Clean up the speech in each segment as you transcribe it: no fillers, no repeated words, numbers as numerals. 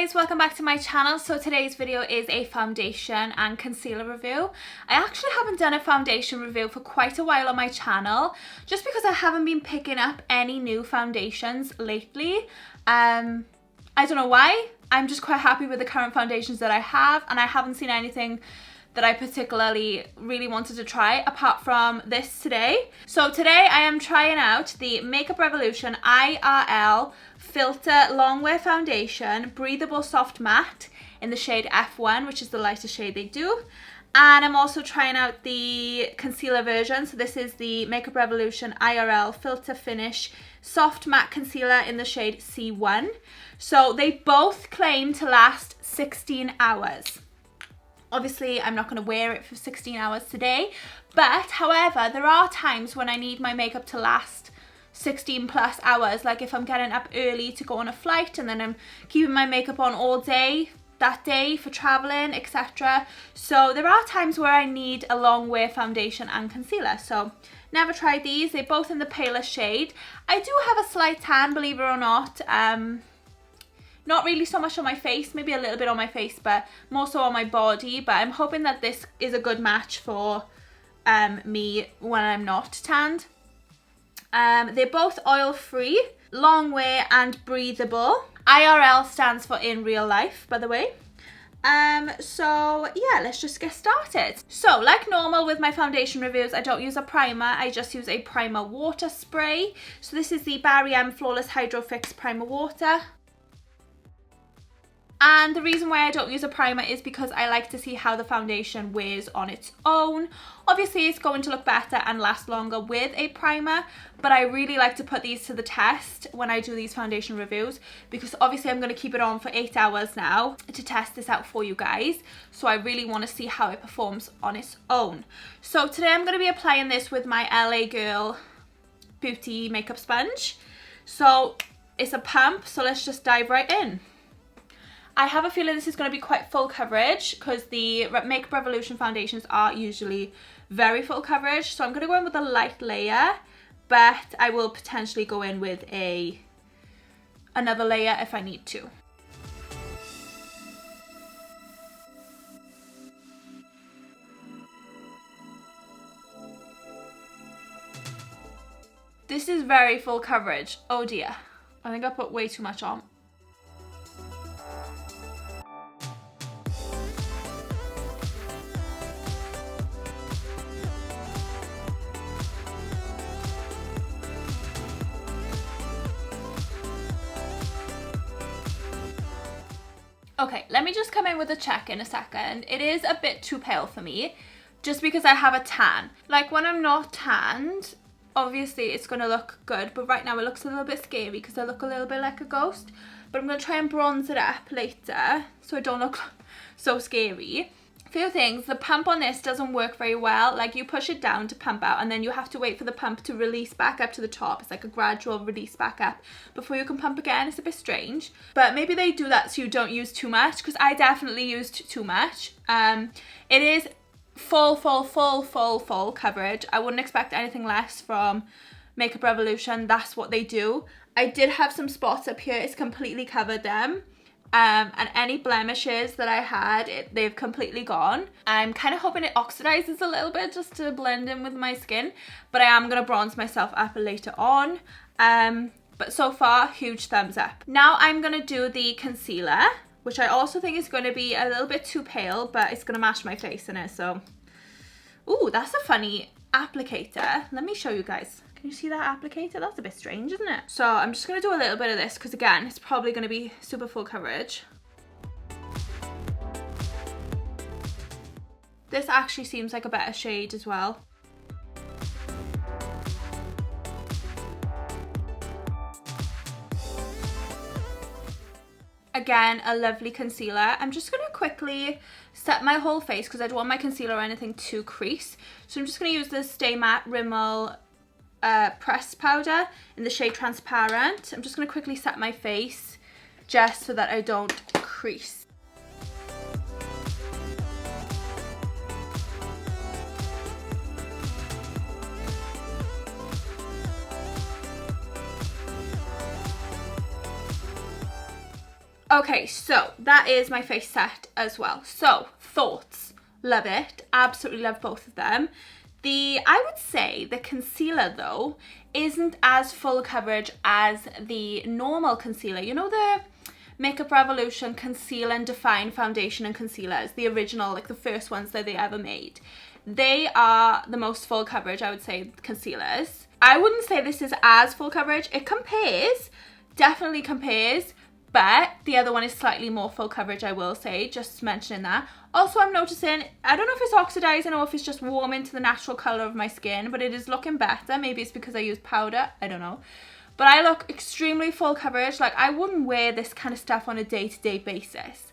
guys, welcome back to my channel. So today's video is a foundation and concealer review. I actually haven't done a foundation review for quite a while on my channel, just because I haven't been picking up any new foundations lately. I don't know why. I'm just quite happy with the current foundations that I have, and I haven't seen anything that I particularly really wanted to try apart from this today. So today I am trying out the Makeup Revolution IRL Filter Longwear Foundation Breathable Soft Matte in the shade F1, which is the lightest shade they do. And I'm also trying out the concealer version. So this is the Makeup Revolution IRL Filter Finish Soft Matte Concealer in the shade C1. So they both claim to last 16 hours. Obviously, I'm not going to wear it for 16 hours today, but however, there are times when I need my makeup to last 16 plus hours, like if I'm getting up early to go on a flight and then I'm keeping my makeup on all day that day for traveling, etc. So there are times where I need a Longwear foundation and concealer. So never tried these. They're both in the paler shade. I do have a slight tan, believe it or not. Not really so much on my face, maybe a little bit on my face, but more so on my body. But I'm hoping that this is a good match for me when I'm not tanned. They're both oil-free, Longwear and breathable. IRL stands for in real life, by the way. So yeah, let's just get started. So like normal with my foundation reviews, I don't use a primer, I just use a primer water spray. So this is the Barry M Flawless Hydro Fix Primer Water. And the reason why I don't use a primer is because I like to see how the foundation wears on its own. Obviously, it's going to look better and last longer with a primer, but I really like to put these to the test when I do these foundation reviews, because obviously I'm going to keep it on for 8 hours now to test this out for you guys. So I really want to see how it performs on its own. So today I'm going to be applying this with my LA Girl Beauty Makeup Sponge. So it's a pump, so let's just dive right in. I have a feeling this is going to be quite full coverage because the Makeup Revolution foundations are usually very full coverage. So I'm going to go in with a light layer, but I will potentially go in with another layer if I need to. This is very full coverage. Oh dear. I think I put way too much on. Okay, let me just come in with a check in a second. It is a bit too pale for me, just because I have a tan. Like when I'm not tanned, obviously it's going to look good, but right now it looks a little bit scary because I look a little bit like a ghost. But I'm going to try and bronze it up later so I don't look so scary. Few things, the pump on this doesn't work very well. Like you push it down to pump out and then you have to wait for the pump to release back up to the top. It's like a gradual release back up before you can pump again. It's a bit strange, but maybe they do that so you don't use too much, because I definitely used too much. It is full coverage. I wouldn't expect anything less from Makeup Revolution. That's what they do. I did have some spots up here. It's completely covered them. And any blemishes that I had, they've completely gone. I'm kind of hoping it oxidizes a little bit just to blend in with my skin, but I am going to bronze myself up later on. But so far, huge thumbs up. Now I'm going to do the concealer, which I also think is going to be a little bit too pale, but it's going to match my face in it. So, ooh, that's a funny applicator. Let me show you guys. Can you see that applicator? That's a bit strange, isn't it? So I'm just going to do a little bit of this because, again, it's probably going to be super full coverage. This actually seems like a better shade as well. Again, a lovely concealer. I'm just going to quickly set my whole face because I don't want my concealer or anything to crease. So I'm just going to use the Stay Matte Rimmel pressed powder in the shade Transparent. I'm just going to quickly set my face just so that I don't crease. Okay, so that is my face set as well. So, thoughts. Love it. Absolutely love both of them. I would say the concealer though isn't as full coverage as the normal concealer. You know the Makeup Revolution Conceal and Define Foundation and Concealers, the original, like the first ones that they ever made. They are the most full coverage, I would say, concealers. I wouldn't say this is as full coverage. It compares, definitely compares, but the other one is slightly more full coverage, I will say, just mentioning that. Also, I'm noticing, I don't know if it's oxidizing or if it's just warming to the natural color of my skin, but it is looking better. Maybe it's because I use powder, I don't know. But I look extremely full coverage. Like, I wouldn't wear this kind of stuff on a day-to-day basis.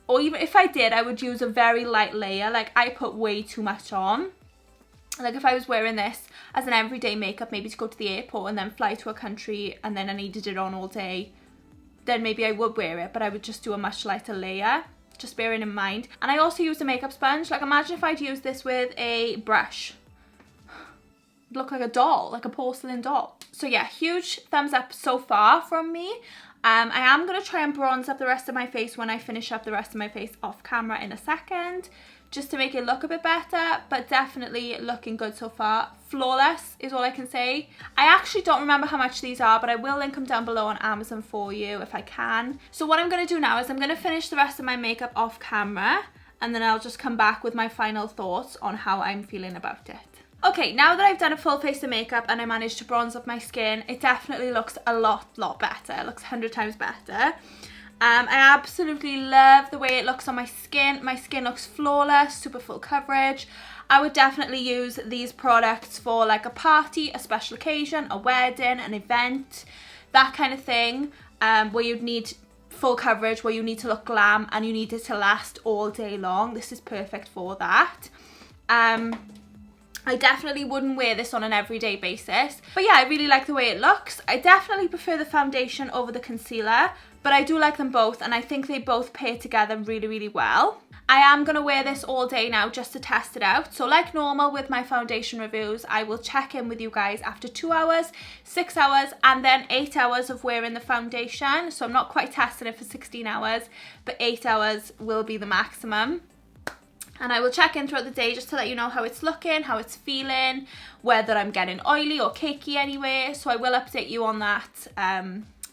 Or even if I did, I would use a very light layer. Like, I put way too much on. Like, if I was wearing this as an everyday makeup, maybe to go to the airport and then fly to a country and then I needed it on all day, then maybe I would wear it, but I would just do a much lighter layer, just bearing in mind. And I also use a makeup sponge. Like, imagine if I'd use this with a brush. It'd look like a doll, like a porcelain doll. So yeah, huge thumbs up so far from me. I am going to try and bronze up the rest of my face when I finish up the rest of my face off camera in a second, just to make it look a bit better, but definitely looking good so far. Flawless is all I can say. I actually don't remember how much these are, but I will link them down below on Amazon for you if I can. So what I'm going to do now is I'm going to finish the rest of my makeup off camera, and then I'll just come back with my final thoughts on how I'm feeling about it. Okay, now that I've done a full face of makeup and I managed to bronze up my skin, it definitely looks a lot better. It looks 100 times better. I absolutely love the way it looks on my skin. My skin looks flawless, super full coverage. I would definitely use these products for like a party, a special occasion, a wedding, an event, that kind of thing, where you'd need full coverage, where you need to look glam and you need it to last all day long. This is perfect for that. I definitely wouldn't wear this on an everyday basis. But yeah, I really like the way it looks. I definitely prefer the foundation over the concealer, but I do like them both and I think they both pair together really well. I am going to wear this all day now just to test it out. So like normal with my foundation reviews, I will check in with you guys after 2 hours, 6 hours, and then 8 hours of wearing the foundation. So I'm not quite testing it for 16 hours, but 8 hours will be the maximum. And I will check in throughout the day just to let you know how it's looking, how it's feeling, whether I'm getting oily or cakey anyway. So I will update you on that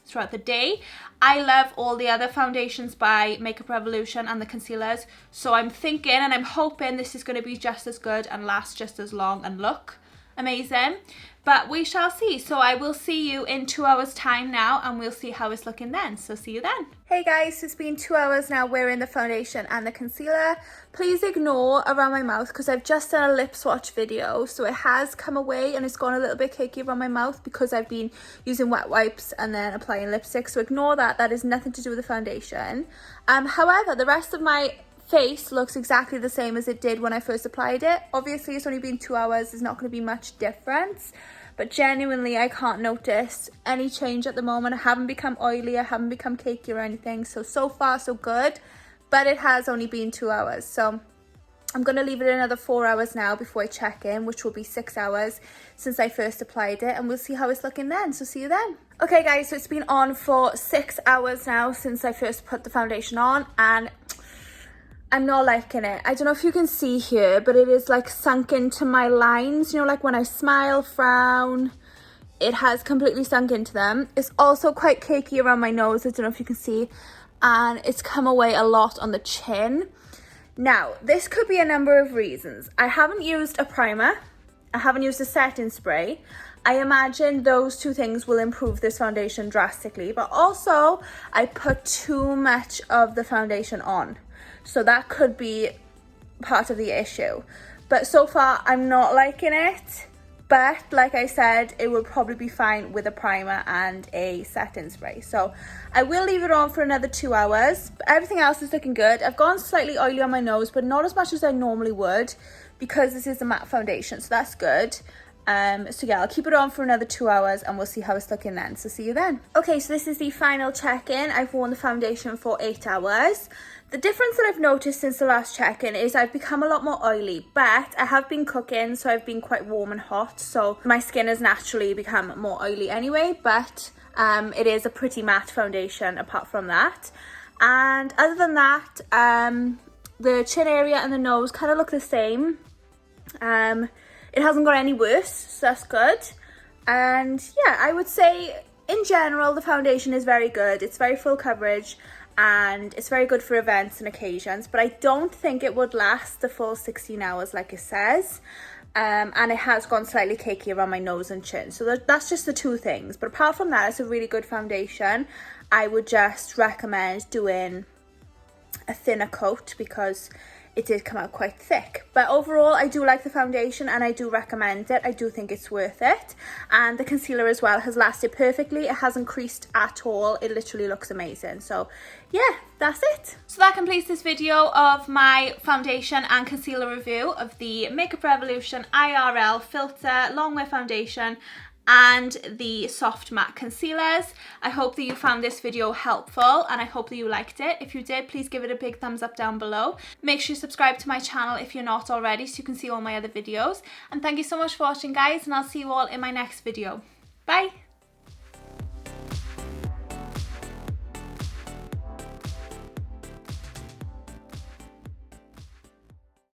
throughout the day. I love all the other foundations by Makeup Revolution and the concealers. So I'm thinking and I'm hoping this is going to be just as good and last just as long and look amazing. But we shall see. So I will see you in 2 hours time now and we'll see how it's looking then. So see you then. Hey guys, it's been 2 hours now wearing the foundation and the concealer. Please ignore around my mouth because I've just done a lip swatch video. So it has come away and it's gone a little bit cakey around my mouth because I've been using wet wipes and then applying lipstick. So ignore that. That is nothing to do with the foundation. However, the rest of my face looks exactly the same as it did when I first applied it. Obviously it's only been 2 hours, there's not going to be much difference, but genuinely I can't notice any change at the moment. I haven't become oily, I haven't become cakey or anything, so far so good, but it has only been 2 hours. So I'm going to leave it another 4 hours now before I check in, which will be 6 hours since I first applied it, and we'll see how it's looking then. So see you then. Okay guys, so it's been on for 6 hours now since I first put the foundation on, and I'm not liking it. I don't know if you can see here, but it is like sunk into my lines. You know, like when I smile, frown, it has completely sunk into them. It's also quite cakey around my nose. I don't know if you can see. And it's come away a lot on the chin. Now, this could be a number of reasons. I haven't used a primer. I haven't used a setting spray. I imagine those two things will improve this foundation drastically. But also, I put too much of the foundation on. So that could be part of the issue. But so far, I'm not liking it. But like I said, it will probably be fine with a primer and a setting spray. So I will leave it on for another 2 hours. But everything else is looking good. I've gone slightly oily on my nose, but not as much as I normally would because this is a matte foundation. So that's good. So yeah, I'll keep it on for another 2 hours and we'll see how it's looking then. So see you then. Okay, so this is the final check-in. I've worn the foundation for 8 hours. The difference that I've noticed since the last check-in is I've become a lot more oily, but I have been cooking, so I've been quite warm and hot, so my skin has naturally become more oily anyway, but it is a pretty matte foundation apart from that. And other than that, the chin area and the nose kind of look the same. It hasn't got any worse, so that's good. And yeah, I would say in general the foundation is very good. It's very full coverage and it's very good for events and occasions, but I don't think it would last the full 16 hours like it says. And it has gone slightly cakey around my nose and chin, so that's just the two things. But apart from that, it's a really good foundation. I would just recommend doing a thinner coat because it did come out quite thick. But overall, I do like the foundation and I do recommend it. I do think it's worth it. And the concealer as well has lasted perfectly. It hasn't creased at all. It literally looks amazing. So yeah, that's it. So that completes this video of my foundation and concealer review of the Makeup Revolution IRL Filter Longwear Foundation and the soft matte concealers. I hope that you found this video helpful and I hope that you liked it. If you did, please give it a big thumbs up down below. Make sure you subscribe to my channel if you're not already so you can see all my other videos. And thank you so much for watching, guys, and I'll see you all in my next video. Bye!